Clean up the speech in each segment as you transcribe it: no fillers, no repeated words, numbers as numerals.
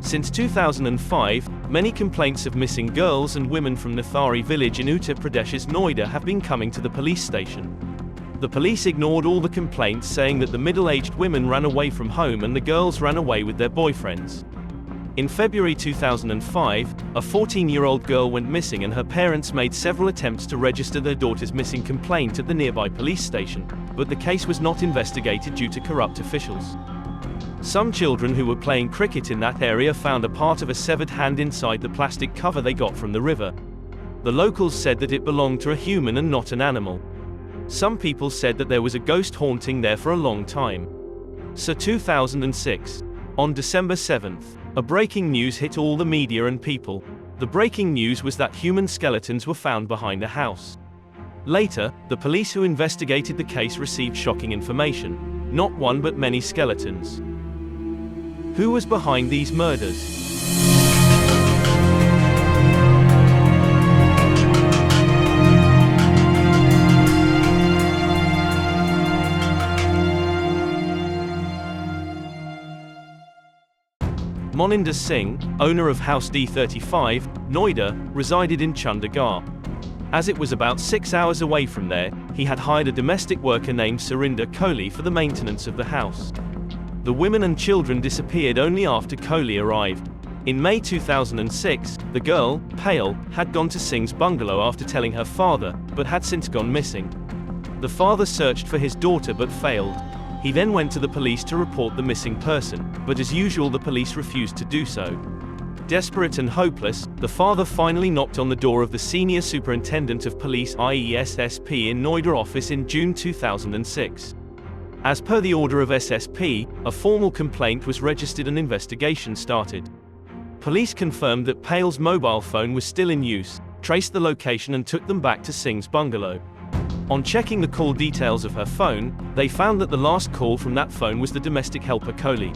Since 2005, many complaints of missing girls and women from Nithari village in Uttar Pradesh's Noida have been coming to the police station. The police ignored all the complaints, saying that the middle-aged women ran away from home and the girls ran away with their boyfriends. In February 2005, a 14-year-old girl went missing and her parents made several attempts to register their daughter's missing complaint at the nearby police station, but the case was not investigated due to corrupt officials. Some children who were playing cricket in that area found a part of a severed hand inside the plastic cover they got from the river. The locals said that it belonged to a human and not an animal. Some people said that there was a ghost haunting there for a long time. So 2006. On December 7th, a breaking news hit all the media and people. The breaking news was that human skeletons were found behind a house. Later, the police who investigated the case received shocking information. Not one but many skeletons. Who was behind these murders? Moninder Singh, owner of House D35, Noida, resided in Chandigarh. As it was about 6 hours away from there, he had hired a domestic worker named Surinder Kohli for the maintenance of the house. The women and children disappeared only after Kohli arrived. In May 2006, the girl, Pale, had gone to Singh's bungalow after telling her father, but had since gone missing. The father searched for his daughter but failed. He then went to the police to report the missing person, but as usual the police refused to do so. Desperate and hopeless, the father finally knocked on the door of the Senior Superintendent of Police i.e. SSP in Noida office in June 2006. As per the order of SSP, a formal complaint was registered and investigation started. Police confirmed that Pale's mobile phone was still in use, traced the location and took them back to Singh's bungalow. On checking the call details of her phone, they found that the last call from that phone was the domestic helper Kohli.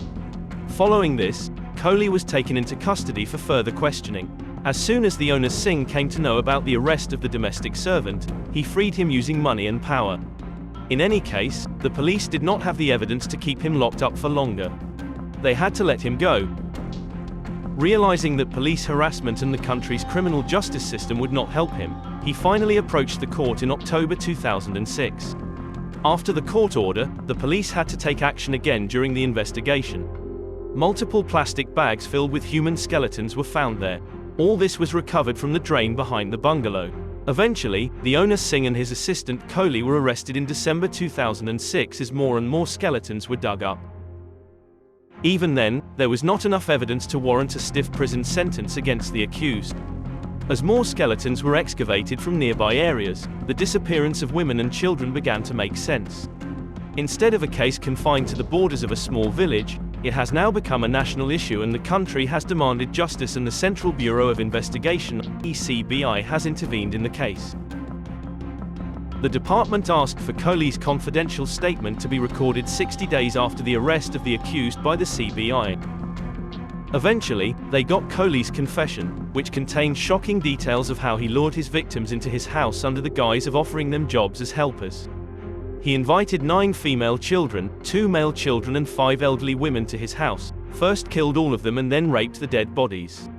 Following this, Kohli was taken into custody for further questioning. As soon as the owner Singh came to know about the arrest of the domestic servant, he freed him using money and power. In any case, the police did not have the evidence to keep him locked up for longer. They had to let him go. Realizing that police harassment and the country's criminal justice system would not help him, he finally approached the court in October 2006. After the court order, the police had to take action again during the investigation. Multiple plastic bags filled with human skeletons were found there. All this was recovered from the drain behind the bungalow. Eventually, the owner Singh and his assistant Kohli were arrested in December 2006 as more and more skeletons were dug up. Even then, there was not enough evidence to warrant a stiff prison sentence against the accused. As more skeletons were excavated from nearby areas, the disappearance of women and children began to make sense. Instead of a case confined to the borders of a small village, it has now become a national issue and the country has demanded justice, and the Central Bureau of Investigation (CBI) has intervened in the case. The department asked for Kohli's confidential statement to be recorded 60 days after the arrest of the accused by the CBI. Eventually, they got Kohli's confession, which contained shocking details of how he lured his victims into his house under the guise of offering them jobs as helpers. He invited 9 female children, 2 male children and 5 elderly women to his house, first killed all of them and then raped the dead bodies.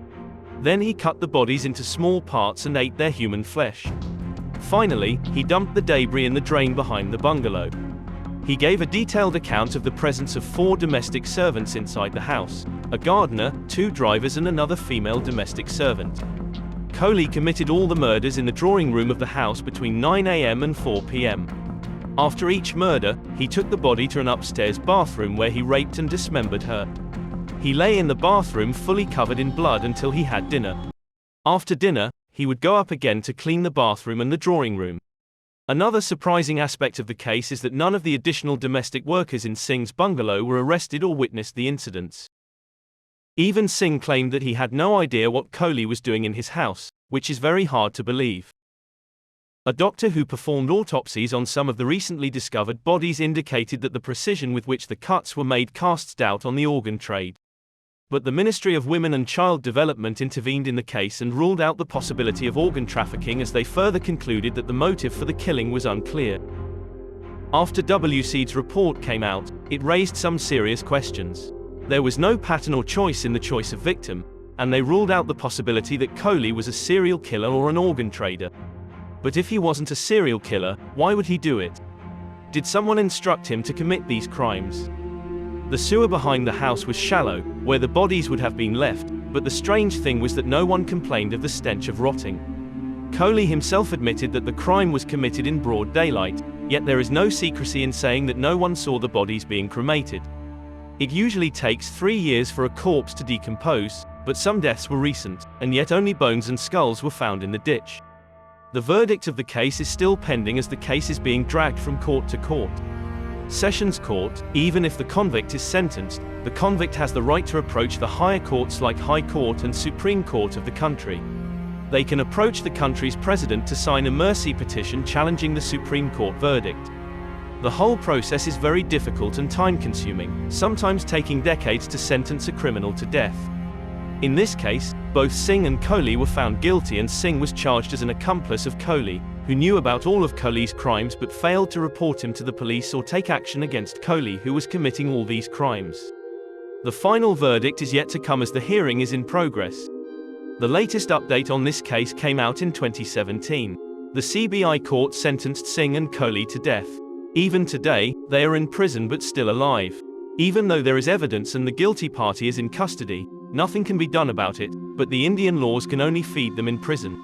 Then he cut the bodies into small parts and ate their human flesh. Finally, he dumped the debris in the drain behind the bungalow. He gave a detailed account of the presence of 4 domestic servants inside the house, a gardener, 2 drivers and another female domestic servant. Kohli committed all the murders in the drawing room of the house between 9 a.m. and 4 p.m. After each murder, he took the body to an upstairs bathroom where he raped and dismembered her. He lay in the bathroom fully covered in blood until he had dinner. After dinner, he would go up again to clean the bathroom and the drawing room. Another surprising aspect of the case is that none of the additional domestic workers in Singh's bungalow were arrested or witnessed the incidents. Even Singh claimed that he had no idea what Kohli was doing in his house, which is very hard to believe. A doctor who performed autopsies on some of the recently discovered bodies indicated that the precision with which the cuts were made casts doubt on the organ trade. But the Ministry of Women and Child Development intervened in the case and ruled out the possibility of organ trafficking, as they further concluded that the motive for the killing was unclear. After WC's report came out, it raised some serious questions. There was no pattern or choice in the choice of victim, and they ruled out the possibility that Kohli was a serial killer or an organ trader. But if he wasn't a serial killer, why would he do it? Did someone instruct him to commit these crimes? The sewer behind the house was shallow, where the bodies would have been left, but the strange thing was that no one complained of the stench of rotting. Kohli himself admitted that the crime was committed in broad daylight, yet there is no secrecy in saying that no one saw the bodies being cremated. It usually takes 3 years for a corpse to decompose, but some deaths were recent, and yet only bones and skulls were found in the ditch. The verdict of the case is still pending as the case is being dragged from court to court. Sessions Court, even if the convict is sentenced, the convict has the right to approach the higher courts like High Court and Supreme Court of the country. They can approach the country's president to sign a mercy petition challenging the Supreme Court verdict. The whole process is very difficult and time-consuming, sometimes taking decades to sentence a criminal to death. In this case, both Singh and Kohli were found guilty, and Singh was charged as an accomplice of Kohli, who knew about all of Kohli's crimes but failed to report him to the police or take action against Kohli, who was committing all these crimes. The final verdict is yet to come as the hearing is in progress. The latest update on this case came out in 2017. The CBI court sentenced Singh and Kohli to death. Even today, they are in prison but still alive. Even though there is evidence and the guilty party is in custody, nothing can be done about it, but the Indian laws can only feed them in prison.